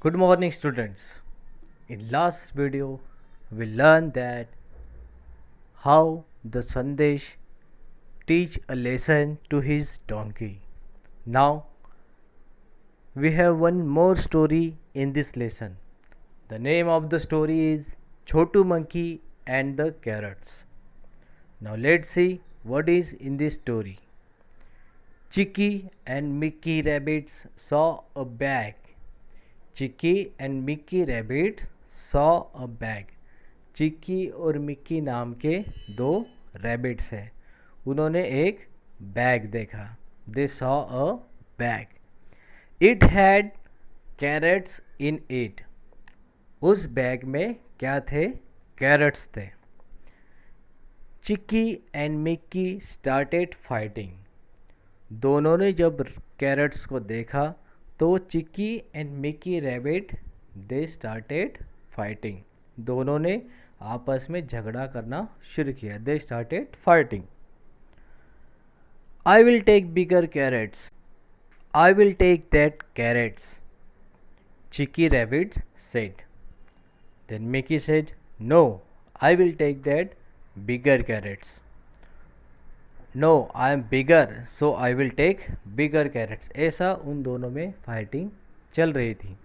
Good morning, students. In last video, we learned that how the Sandesh teach a lesson to his donkey. Now, we have one more story in this lesson. The name of the story is Chotu Monkey and the Carrots. Now, let's see what is in this story. Chicky and Mickey rabbits saw a bag. Chikki and Mikki rabbit saw a bag. Chikki और Mikki नाम के दो rabbits हैं. उन्होंने एक bag देखा. They saw a bag. It had carrots in it. उस bag में क्या थे? कैरेट्स थे. Chikki and Mikki started fighting. दोनों ने जब कैरेट्स को देखा तो Chikki and Mikki rabbit they started fighting. दोनों ने आपस में झगड़ा करना शुरू किया. They started fighting. I will take bigger carrots. I will take that carrots. Chikki rabbit said. Then Mikki said no, I will take that bigger carrots. No, I am bigger so I will take bigger carrots. ऐसा उन दोनों में fighting चल रही थी.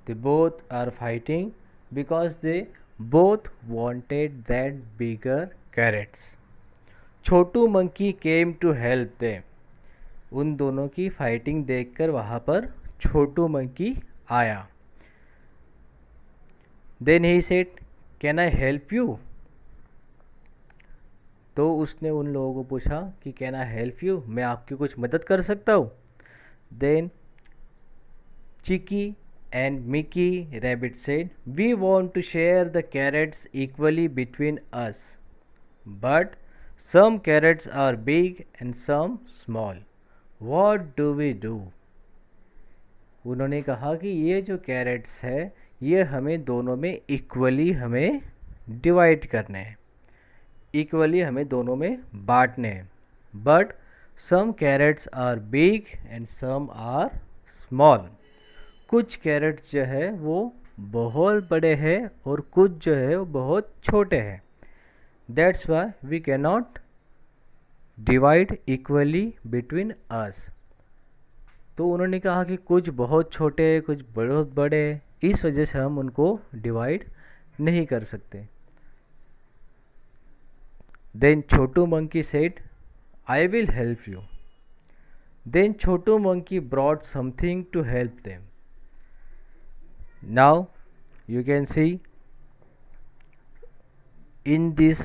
They both are fighting because they both wanted that bigger carrots. Chhotu monkey came to help them. उन दोनों की फाइटिंग देखकर वहाँ पर छोटू मंकी आया. Then he said can I help you. तो उसने उन लोगों को पूछा कि कैन आई हेल्प यू, मैं आपकी कुछ मदद कर सकता हूँ. Then Chiki and Miki rabbit said we want to share the carrots equally between us, but some carrots are big and some small. What do we do. उन्होंने कहा कि ये जो कैरेट्स है ये हमें दोनों में इक्वली हमें डिवाइड करने हैं. इक्वली हमें दोनों में बांटने हैं. But some carrots are big and some are small. कुछ कैरेट्स जो है वो बहुत बड़े हैं और कुछ जो है वो बहुत छोटे हैं. That's why we can not divide equally between us. तो उन्होंने कहा कि कुछ बहुत छोटे कुछ बहुत बड़े, इस वजह से हम उनको डिवाइड नहीं कर सकते. Then Chotu Monkey said, I will help you. Then Chotu Monkey brought something to help them. Now you can see in this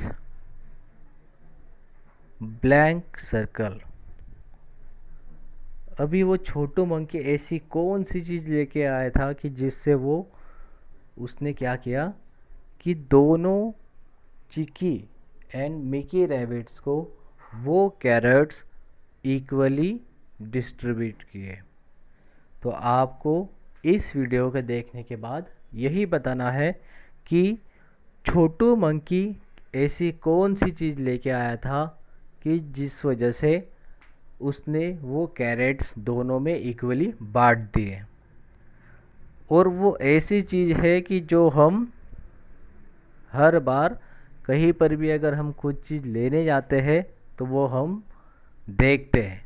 blank circle. अभी वो छोटू मंकी ऐसी कौन सी चीज़ लेके आया था कि जिससे वो उसने क्या किया कि दोनों चिक्की एंड मिकी रैबिट्स को वो कैरेट्स इक्वली डिस्ट्रीब्यूट किए. तो आपको इस वीडियो को देखने के बाद यही बताना है कि छोटू मंकी ऐसी कौन सी चीज़ लेके आया था कि जिस वजह से उसने वो कैरेट्स दोनों में इक्वली बांट दिए. और वो ऐसी चीज़ है कि जो हम हर बार कहीं पर भी अगर हम कुछ चीज़ लेने जाते हैं तो वो हम देखते हैं.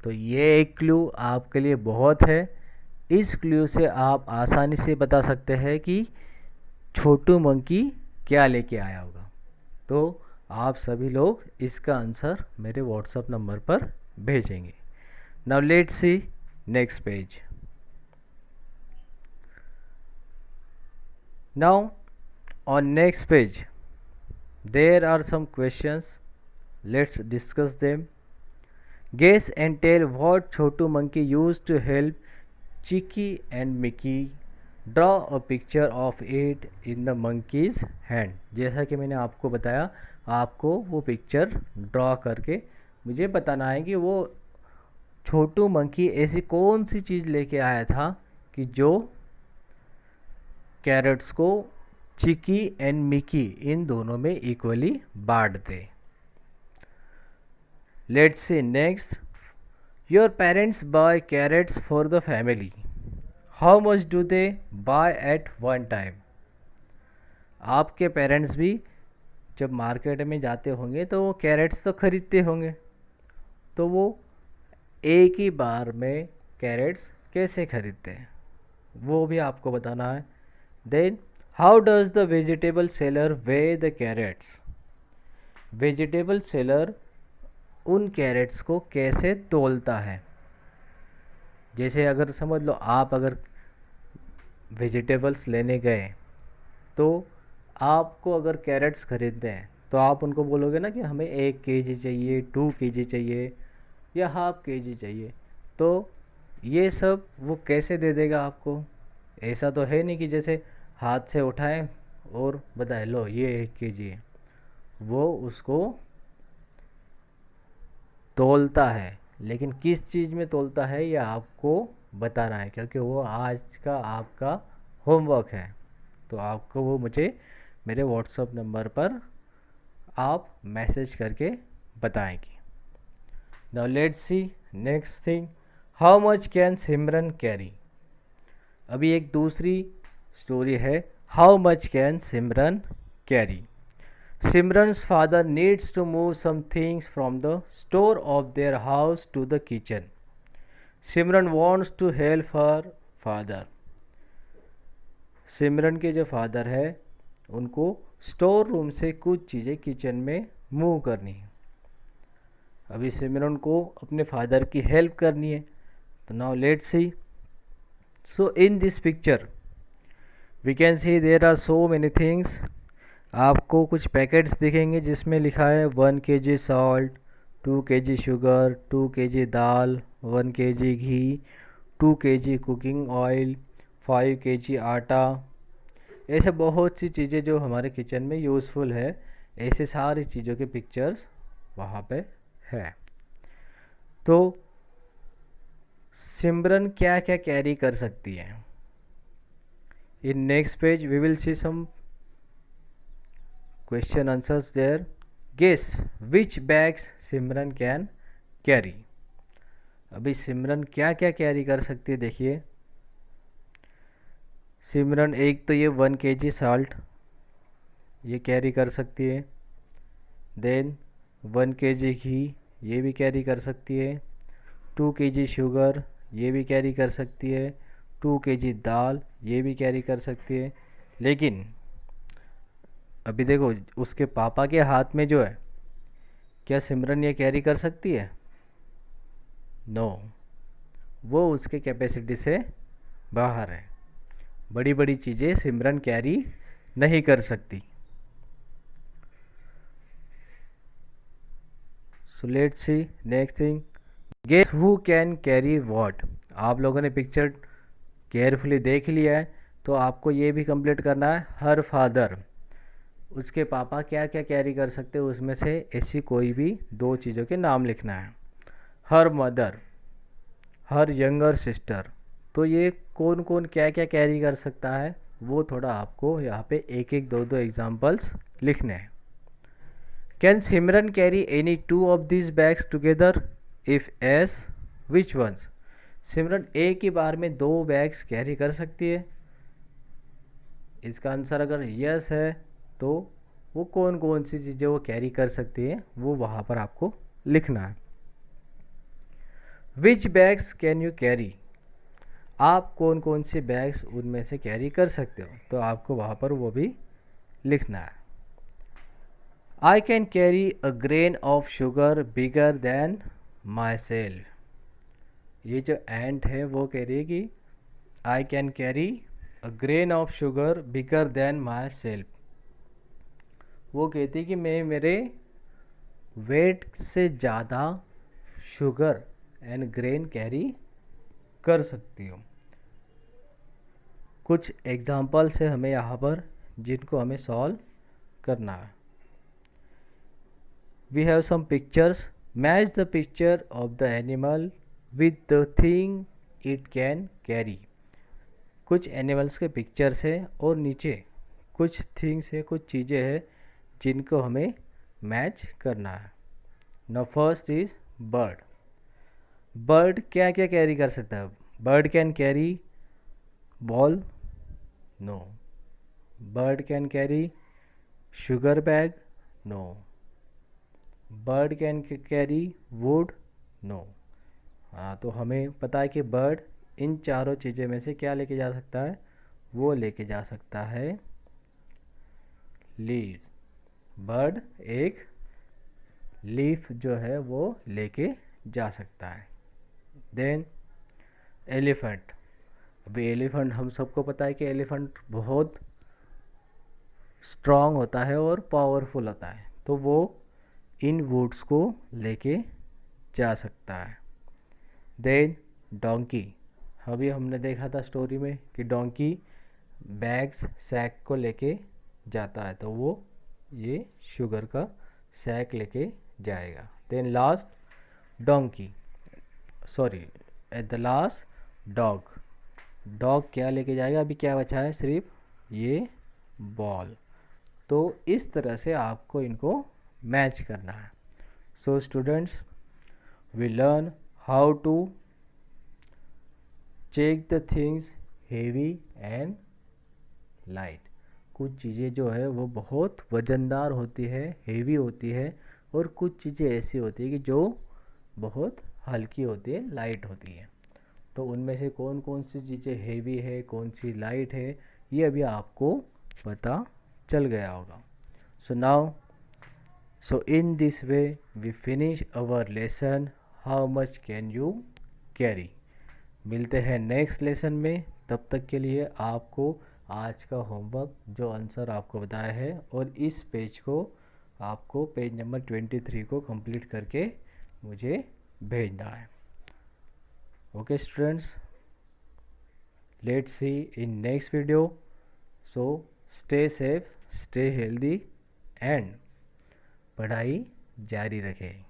तो ये एक क्लू आपके लिए बहुत है. इस क्लू से आप आसानी से बता सकते हैं कि छोटू मंकी क्या लेके आया होगा. तो आप सभी लोग इसका आंसर मेरे व्हाट्सएप नंबर पर भेजेंगे. Now let's see next page. Now on next page there are some questions. Let's discuss them. Guess and tell what Chotu Monkey used to help Chicky and Mickey. Draw a picture of it in the monkey's hand. जैसा कि मैंने आपको बताया, आपको वो picture draw करके मुझे बताना है कि वो छोटू मंकी ऐसी कौन सी चीज़ लेके आया था कि जो कैरेट्स को चिकी एंड मिकी इन दोनों में इक्वली बांट दे. Let's see next. Your parents buy carrots for the family. How much do they buy at one time. आपके पेरेंट्स भी जब मार्केट में जाते होंगे तो वो कैरेट्स तो खरीदते होंगे, तो वो एक ही बार में कैरेट्स कैसे खरीदते हैं वो भी आपको बताना है। Then how does the vegetable seller weigh the carrots. Vegetable seller उन कैरेट्स को कैसे तौलता है। जैसे अगर समझ लो आप अगर वेजिटेबल्स लेने गए तो आपको अगर कैरेट्स खरीदते हैं तो आप उनको बोलोगे ना कि हमें 1 kg चाहिए, 2 kg चाहिए या ½ kg चाहिए। तो ये सब वो कैसे दे देगा आपको। ऐसा तो है नहीं कि जैसे हाथ से उठाएं और बताए लो ये 1 kg है। वो उसको तौलता है, लेकिन किस चीज़ में तौलता है ये आपको बताना है, क्योंकि वो आज का आपका होमवर्क है। तो आपको वो मुझे मेरे व्हाट्सएप नंबर पर आप मैसेज करके बताएंगे। Now let's see next thing, how much can Simran carry. अभी एक दूसरी स्टोरी है, how much can Simran carry. Simran's father needs to move some things from the store of their house to the kitchen. Simran wants to help her father. सिमरन के जो father है उनको store room से कुछ चीज़ें किचन में move करनी है। अभी सिमरन को अपने फादर की हेल्प करनी है। तो now let's see. So in this picture we can see there are so many things. आपको कुछ पैकेट्स दिखेंगे जिसमें लिखा है 1 kg salt, 2 kg sugar, 2 kg दाल, 1 kg घी, 2 kg कुकिंग ऑयल, 5 kg आटा। ऐसे बहुत सी चीज़ें जो हमारे किचन में यूज़फुल है, ऐसे सारी चीज़ों के पिक्चर्स वहाँ पे है। तो सिमरन क्या क्या कैरी कर सकती है। In next page we will see some question answers there. Guess which bags Simran can carry. अभी सिमरन क्या क्या कैरी कर सकती है देखिए। सिमरन एक तो ये 1 kg साल्ट ये कैरी कर सकती है। देन 1 kg घी ये भी कैरी कर सकती है। 2 kg शुगर ये भी कैरी कर सकती है। 2 kg दाल ये भी कैरी कर सकती है। लेकिन अभी देखो उसके पापा के हाथ में जो है, क्या सिमरन ये कैरी कर सकती है। नो, वो उसके कैपेसिटी से बाहर है। बड़ी बड़ी चीज़ें सिमरन कैरी नहीं कर सकती। So let's see next thing, guess who can carry what. आप लोगों ने पिक्चर केयरफुली देख लिया है तो आपको ये भी कंप्लीट करना है। हर फादर उसके पापा क्या क्या कैरी कर सकते हैं उसमें से ऐसी कोई भी 2 चीज़ों के नाम लिखना है। Her mother, her younger sister, तो ये कौन कौन क्या क्या कैरी कर सकता है वो थोड़ा आपको यहाँ पे एक एक 2 एग्जाम्पल्स लिखने हैं। Can Simran carry any 2 of this bags together, if yes which ones. Simran एक ही बार में 2 बैग्स कैरी कर सकती है। इसका आंसर अगर यस है तो वो कौन कौन सी चीज़ें वो कैरी कर सकती है वो वहाँ पर आपको लिखना है। विच बैग्स कैन यू कैरी, आप कौन कौन से बैग्स उनमें से कैरी कर सकते हो, तो आपको वहाँ पर वो भी लिखना है। I can carry a grain of sugar bigger than my self. ये जो एंट है वो कह रही है कि I can carry a grain of sugar bigger than my self. वो कहती है कि मैं मेरे वेट से ज़्यादा शुगर एंड ग्रेन कैरी कर सकती हूँ। कुछ एग्जाम्पल्स है हमें यहाँ पर जिनको हमें सॉल्व करना है। We have some pictures, match the picture of the animal with the thing it can carry. कुछ एनिमल्स के पिक्चर्स है और नीचे कुछ थिंग्स है, कुछ चीज़ें हैं जिनको हमें मैच करना है। Now first is bird. Bird क्या क्या कैरी कर सकता है। Bird can carry ball? No. Bird can carry sugar bag? No. Bird can carry wood? No. हाँ, तो हमें पता है कि बर्ड इन चारों चीज़ों में से क्या लेके जा सकता है, वो लेके जा सकता है लीफ। बर्ड एक लीफ जो है वो लेके जा सकता है। Then elephant. अभी एलिफेंट हम सबको पता है कि एलिफेंट बहुत स्ट्रॉन्ग होता है और पावरफुल होता है, तो वो इन वुड्स को लेके जा सकता है। Then donkey. अभी हमने देखा था स्टोरी में कि डोंकी बैग्स सैक को लेके जाता है, तो वो ये शुगर का सैक लेके जाएगा। Then last donkey, sorry at the last dog. Dog क्या लेके जाएगा, अभी क्या बचा है, सिर्फ ये बॉल। तो इस तरह से आपको इनको मैच करना है। So students, we learn how to check the things heavy and light. कुछ चीज़ें जो है वो बहुत वज़नदार होती है, हेवी होती है, और कुछ चीज़ें ऐसी होती है कि जो बहुत हल्की होती है, लाइट होती है। तो उनमें से कौन कौन सी चीज़ें हेवी है, कौन सी लाइट है, ये अभी आपको पता चल गया होगा। So in this way we finish our lesson how much can you carry। मिलते हैं नेक्स्ट लेसन में, तब तक के लिए आपको आज का होमवर्क जो आंसर आपको बताया है और इस पेज को आपको पेज नंबर 23 को कंप्लीट करके मुझे भेजना है। Okay students, let's see in next video. So stay safe, stay healthy and पढ़ाई जारी रखें।